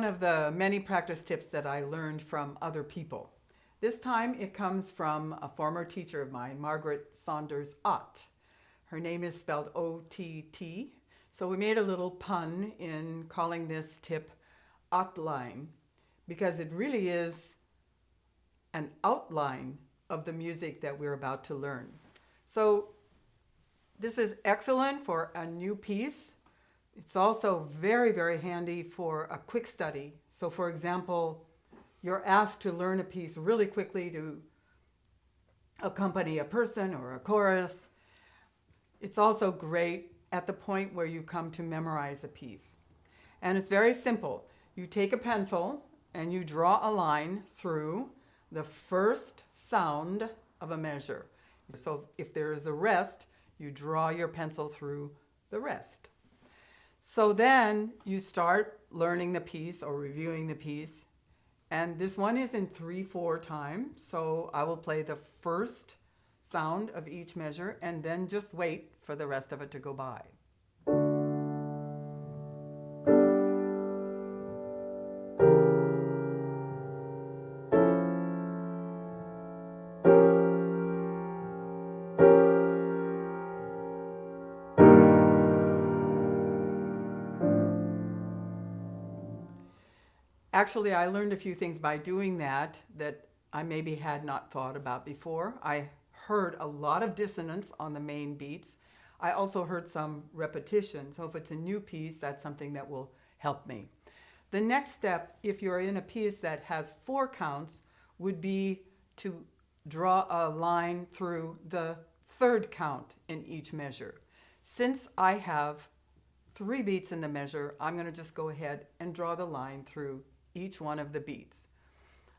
of the many practice tips that I learned from other people. This time it comes from a former teacher of mine, Margaret Saunders Ott. Her name is spelled O-T-T. So we made a little pun in calling this tip Ottline, because it really is an outline of the music that we're about to learn. So this is excellent for a new piece. It's also very, very handy for a quick study. So for example, you're asked to learn a piece really quickly to accompany a person or a chorus. It's also great at the point where you come to memorize a piece. And it's very simple. You take a pencil and you draw a line through the first sound of a measure. So if there is a rest, you draw your pencil through the rest. So then you start learning the piece or reviewing the piece. And this one is in 3/4 time. So I will play the first sound of each measure and then just wait for the rest of it to go by. Actually, I learned a few things by doing that I maybe had not thought about before. I heard a lot of dissonance on the main beats. I also heard some repetition. So if it's a new piece, that's something that will help me. The next step, if you're in a piece that has 4 counts, would be to draw a line through the 3rd count in each measure. Since I have 3 beats in the measure, I'm going to just go ahead and draw the line through each one of the beats.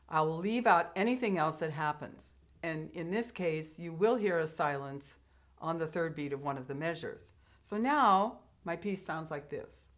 I will leave out anything else that happens. And in this case, you will hear a silence on the 3rd beat of one of the measures. So now my piece sounds like this.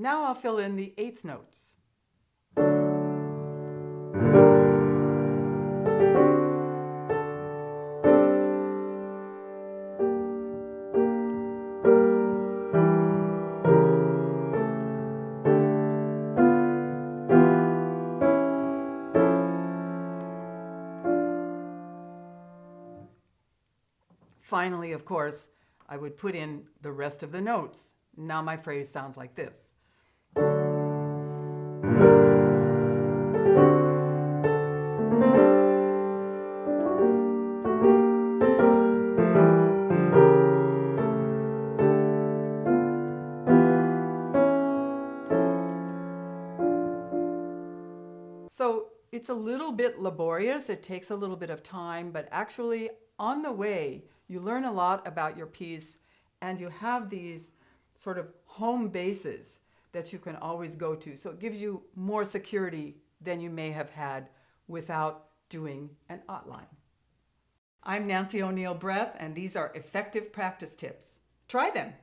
Now I'll fill in the 8th notes. Finally, of course, I would put in the rest of the notes. Now my phrase sounds like this. So it's a little bit laborious, it takes a little bit of time, but actually on the way you learn a lot about your piece and you have these sort of home bases that you can always go to. So it gives you more security than you may have had without doing an Ottline. I'm Nancy O'Neill Breath, and these are effective practice tips. Try them.